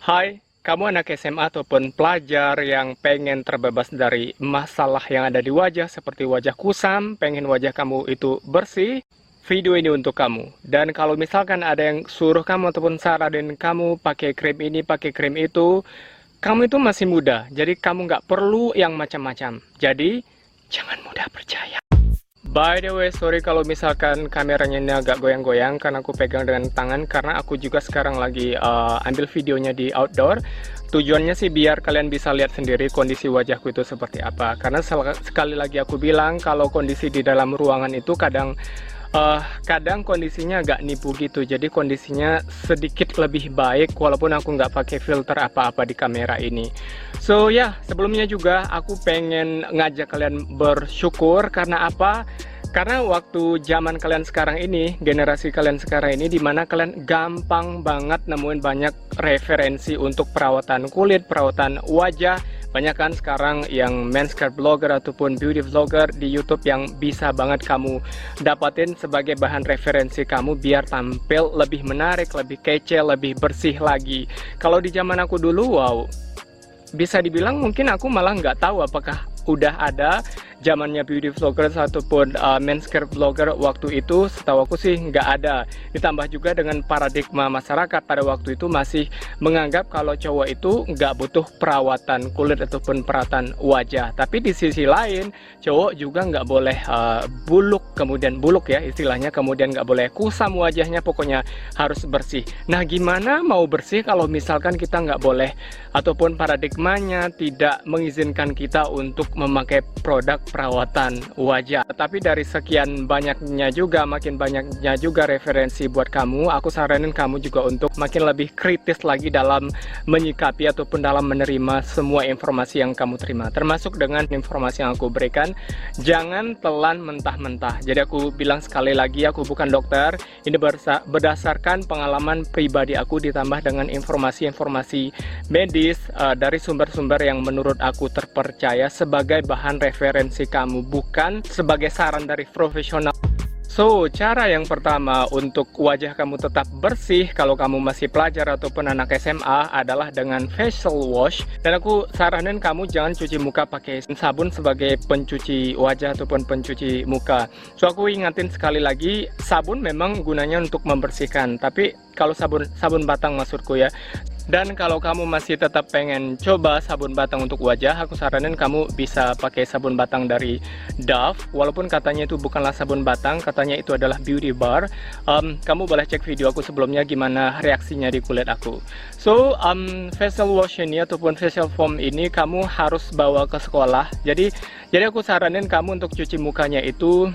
Hai, kamu anak SMA ataupun pelajar yang pengen terbebas dari masalah yang ada di wajah seperti wajah kusam, pengen wajah kamu itu bersih, video ini untuk kamu. Dan kalau misalkan ada yang suruh kamu ataupun saranin kamu pakai krim ini, pakai krim itu, kamu itu masih muda, jadi kamu nggak perlu yang macam-macam. Jadi, jangan mudah percaya. By the way, sorry kalau misalkan kameranya ini agak goyang-goyang karena aku pegang dengan tangan, karena aku juga sekarang lagi ambil videonya di outdoor. Tujuannya sih biar kalian bisa lihat sendiri kondisi wajahku itu seperti apa. Karena sekali lagi aku bilang kalau kondisi di dalam ruangan itu kadang kondisinya agak nipu gitu. Jadi kondisinya sedikit lebih baik walaupun aku nggak pakai filter apa-apa di kamera ini. So ya, sebelumnya juga aku pengen ngajak kalian bersyukur. Karena apa? Karena waktu zaman kalian sekarang ini, generasi kalian sekarang ini, dimana kalian gampang banget nemuin banyak referensi untuk perawatan kulit, perawatan wajah. Banyak kan sekarang yang manscaped blogger ataupun beauty vlogger di YouTube yang bisa banget kamu dapatin sebagai bahan referensi kamu biar tampil lebih menarik, lebih kece, lebih bersih lagi. Kalau di zaman aku dulu, wow, bisa dibilang mungkin aku malah nggak tahu apakah udah ada zamannya beauty vlogger ataupun manscaped vlogger waktu itu. Setahu aku sih nggak ada. Ditambah juga dengan paradigma masyarakat pada waktu itu masih menganggap kalau cowok itu nggak butuh perawatan kulit ataupun perawatan wajah. Tapi di sisi lain cowok juga nggak boleh buluk, kemudian buluk ya istilahnya, kemudian nggak boleh kusam wajahnya, pokoknya harus bersih. Nah, gimana mau bersih kalau misalkan kita nggak boleh ataupun paradigmanya tidak mengizinkan kita untuk memakai produk perawatan wajah. Tapi dari sekian banyaknya juga, makin banyaknya juga referensi buat kamu, aku saranin kamu juga untuk makin lebih kritis lagi dalam menyikapi ataupun dalam menerima semua informasi yang kamu terima, termasuk dengan informasi yang aku berikan. Jangan telan mentah-mentah. Jadi aku bilang sekali lagi, aku bukan dokter, ini berdasarkan pengalaman pribadi aku ditambah dengan informasi-informasi medis dari sumber-sumber yang menurut aku terpercaya sebagai bahan referensi kamu, bukan sebagai saran dari profesional. So, cara yang pertama untuk wajah kamu tetap bersih kalau kamu masih pelajar ataupun anak SMA adalah dengan facial wash. Dan aku saranin kamu jangan cuci muka pakai sabun sebagai pencuci wajah ataupun pencuci muka. So, aku ingatin sekali lagi, sabun memang gunanya untuk membersihkan, tapi kalau sabun batang maksudku ya. Dan kalau kamu masih tetap pengen coba sabun batang untuk wajah, aku saranin kamu bisa pakai sabun batang dari Dove. Walaupun katanya itu bukanlah sabun batang, katanya itu adalah beauty bar. Kamu boleh cek video aku sebelumnya gimana reaksinya di kulit aku. So, facial wash ini ataupun facial foam ini kamu harus bawa ke sekolah. Jadi aku saranin kamu untuk cuci mukanya itu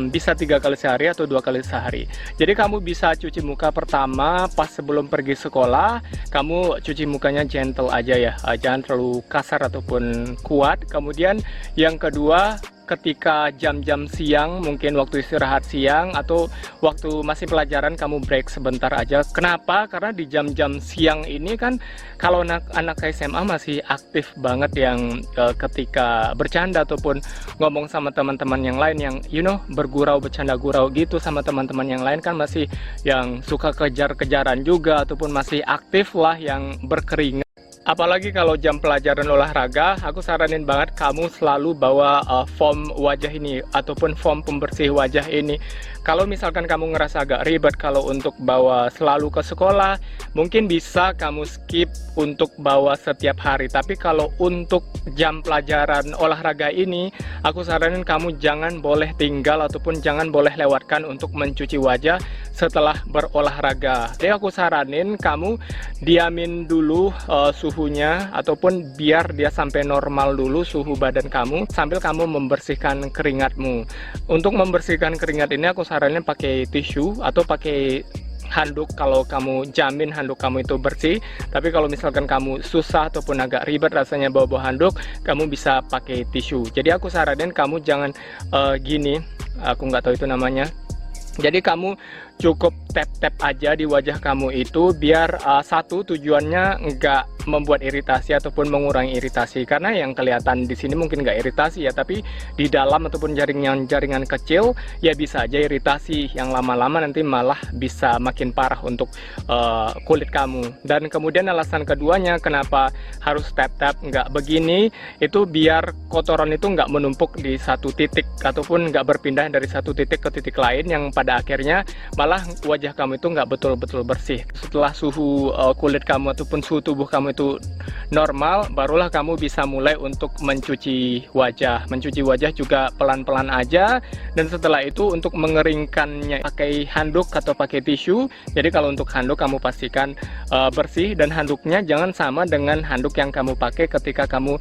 bisa 3 kali sehari atau 2 kali sehari. Jadi kamu bisa cuci muka pertama pas sebelum pergi sekolah, kamu cuci mukanya gentle aja ya, jangan terlalu kasar ataupun kuat. Kemudian yang kedua, ketika jam-jam siang, mungkin waktu istirahat siang atau waktu masih pelajaran, kamu break sebentar aja. Kenapa? Karena di jam-jam siang ini kan kalau anak SMA masih aktif banget yang ketika bercanda ataupun ngomong sama teman-teman yang lain yang bergurau, bercanda gurau gitu sama teman-teman yang lain, kan masih yang suka kejar-kejaran juga ataupun masih aktif lah yang berkeringat. Apalagi kalau jam pelajaran olahraga, aku saranin banget kamu selalu bawa foam wajah ini ataupun foam pembersih wajah ini. Kalau misalkan kamu ngerasa agak ribet kalau untuk bawa selalu ke sekolah, mungkin bisa kamu skip untuk bawa setiap hari. Tapi kalau untuk jam pelajaran olahraga ini, aku saranin kamu jangan boleh tinggal ataupun jangan boleh lewatkan untuk mencuci wajah setelah berolahraga. Jadi aku saranin kamu diamin dulu suhunya ataupun biar dia sampai normal dulu suhu badan kamu sambil kamu membersihkan keringatmu. Untuk membersihkan keringat ini aku saranin pakai tisu atau pakai handuk kalau kamu jamin handuk kamu itu bersih. Tapi kalau misalkan kamu susah ataupun agak ribet rasanya bawa handuk, kamu bisa pakai tisu. Jadi aku saranin kamu jangan gini, aku nggak tahu itu namanya. Jadi kamu cukup tap-tap aja di wajah kamu itu, biar satu, tujuannya nggak membuat iritasi ataupun mengurangi iritasi, karena yang kelihatan di sini mungkin nggak iritasi ya, tapi di dalam ataupun jaringan kecil ya bisa aja iritasi yang lama-lama nanti malah bisa makin parah untuk kulit kamu. Dan kemudian alasan keduanya kenapa harus tap-tap nggak begini, itu biar kotoran itu nggak menumpuk di satu titik ataupun nggak berpindah dari satu titik ke titik lain, yang pada akhirnya malah wajah kamu itu nggak betul-betul bersih. Setelah suhu kulit kamu ataupun suhu tubuh kamu itu normal, barulah kamu bisa mulai untuk mencuci wajah. Mencuci wajah juga pelan-pelan aja, dan setelah itu untuk mengeringkannya pakai handuk atau pakai tisu. Jadi kalau untuk handuk kamu pastikan bersih, dan handuknya jangan sama dengan handuk yang kamu pakai ketika kamu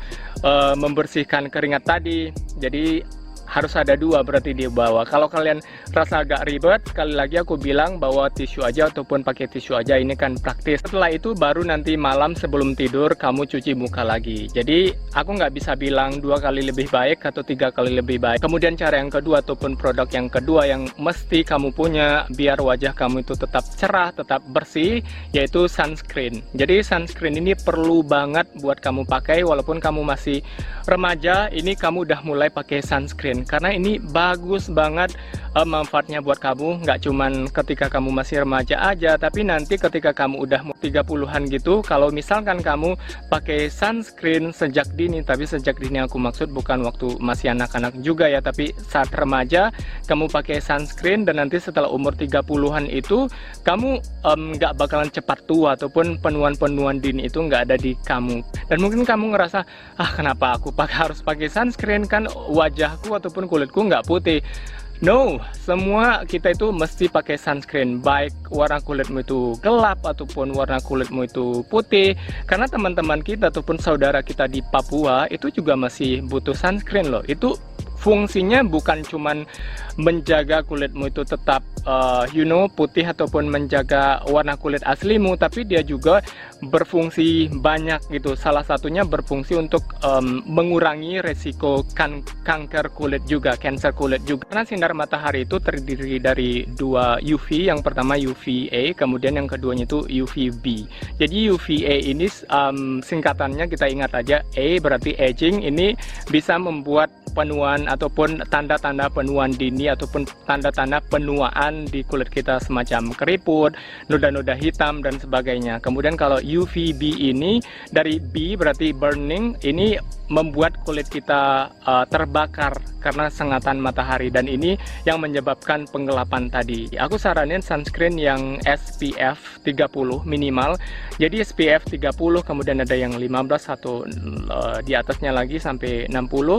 membersihkan keringat tadi. Jadi harus ada dua berarti di bawah. Kalau kalian rasa agak ribet, sekali lagi aku bilang bawa tisu aja ataupun pakai tisu aja, ini kan praktis. Setelah itu baru nanti malam sebelum tidur kamu cuci muka lagi. Jadi aku nggak bisa bilang 2 kali lebih baik atau 3 kali lebih baik. Kemudian cara yang kedua ataupun produk yang kedua yang mesti kamu punya biar wajah kamu itu tetap cerah, tetap bersih, yaitu sunscreen. Jadi sunscreen ini perlu banget buat kamu pakai walaupun kamu masih remaja. Ini kamu udah mulai pakai sunscreen, karena ini bagus banget manfaatnya buat kamu. Nggak cuman ketika kamu masih remaja aja, tapi nanti ketika kamu udah 30-an gitu, kalau misalkan kamu pakai sunscreen sejak dini, tapi sejak dini aku maksud bukan waktu masih anak-anak juga ya, tapi saat remaja kamu pakai sunscreen, dan nanti setelah umur 30-an itu kamu nggak bakalan cepat tua ataupun penuaan-penuaan dini itu nggak ada di kamu. Dan mungkin kamu ngerasa, kenapa aku harus pakai sunscreen, kan wajahku ataupun kulitku nggak putih. No, semua kita itu mesti pakai sunscreen, baik warna kulitmu itu gelap ataupun warna kulitmu itu putih. Karena teman-teman kita ataupun saudara kita di Papua itu juga masih butuh sunscreen loh. Itu fungsinya bukan cuman menjaga kulitmu itu tetap putih ataupun menjaga warna kulit aslimu, tapi dia juga berfungsi banyak gitu. Salah satunya berfungsi untuk mengurangi resiko kanker kulit juga, cancer kulit juga. Karena sinar matahari itu terdiri dari 2 UV, yang pertama UVA, kemudian yang keduanya itu UVB. Jadi UVA ini singkatannya kita ingat aja, A berarti aging, ini bisa membuat penuaan ataupun tanda-tanda penuaan dini ataupun tanda-tanda penuaan di kulit kita, semacam keriput, noda-noda hitam dan sebagainya. Kemudian kalau UVB ini dari B berarti burning, ini membuat kulit kita terbakar karena sengatan matahari, dan ini yang menyebabkan penggelapan tadi. Aku saranin sunscreen yang SPF 30 minimal. Jadi SPF 30, kemudian ada yang 15 atau di atasnya lagi sampai 60.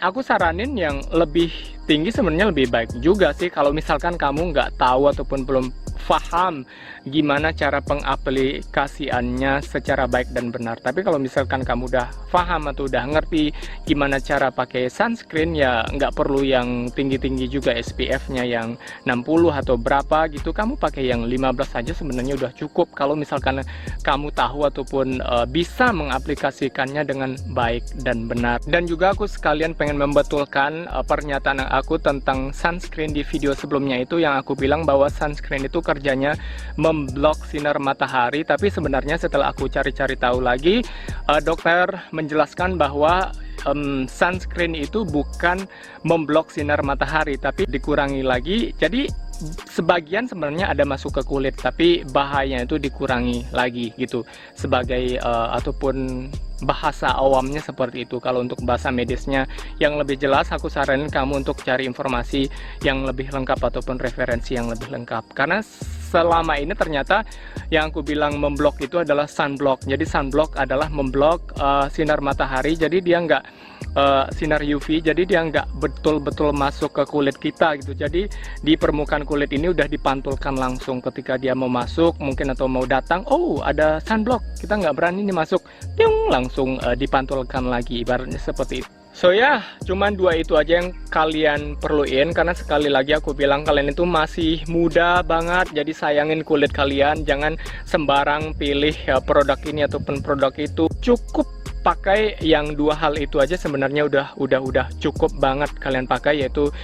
Aku saranin yang lebih tinggi sebenarnya lebih baik juga sih, kalau misalkan kamu nggak tahu ataupun belum paham gimana cara pengaplikasiannya secara baik dan benar. Tapi kalau misalkan kamu udah paham atau udah ngerti gimana cara pakai sunscreen, ya nggak perlu yang tinggi-tinggi juga SPF-nya yang 60 atau berapa gitu. Kamu pakai yang 15 saja sebenarnya udah cukup kalau misalkan kamu tahu ataupun bisa mengaplikasikannya dengan baik dan benar. Dan juga aku sekalian pengen membetulkan pernyataan aku tentang sunscreen di video sebelumnya itu, yang aku bilang bahwa sunscreen itu kerjanya memblok sinar matahari. Tapi sebenarnya setelah aku cari-cari tahu lagi, dokter menjelaskan bahwa sunscreen itu bukan memblok sinar matahari, tapi dikurangi lagi. Jadi sebagian sebenarnya ada masuk ke kulit, tapi bahayanya itu dikurangi lagi gitu, sebagai ataupun bahasa awamnya seperti itu. Kalau untuk bahasa medisnya yang lebih jelas, aku saranin kamu untuk cari informasi yang lebih lengkap ataupun referensi yang lebih lengkap. Karena selama ini ternyata yang aku bilang memblok itu adalah sunblock. Jadi sunblock adalah memblok sinar matahari, jadi dia nggak sinar UV, jadi dia nggak betul-betul masuk ke kulit kita gitu. Jadi di permukaan kulit ini udah dipantulkan langsung ketika dia mau masuk mungkin atau mau datang, oh ada sunblock, kita nggak berani nih masuk, tiung, langsung dipantulkan lagi, ibaratnya seperti itu. So ya, cuman 2 itu aja yang kalian perluin, karena sekali lagi aku bilang kalian itu masih muda banget, jadi sayangin kulit kalian, jangan sembarang pilih produk ini ataupun produk itu. Cukup pakai yang dua hal itu aja sebenarnya udah cukup banget kalian pakai, yaitu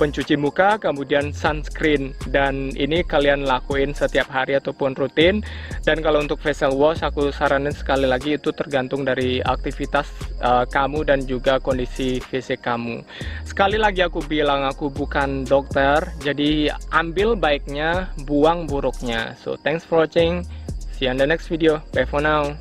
pencuci muka kemudian sunscreen, dan ini kalian lakuin setiap hari ataupun rutin. Dan kalau untuk facial wash aku saranin sekali lagi itu tergantung dari aktivitas kamu dan juga kondisi fisik kamu. Sekali lagi aku bilang aku bukan dokter, jadi ambil baiknya, buang buruknya. So thanks for watching, see you on the next video, bye for now.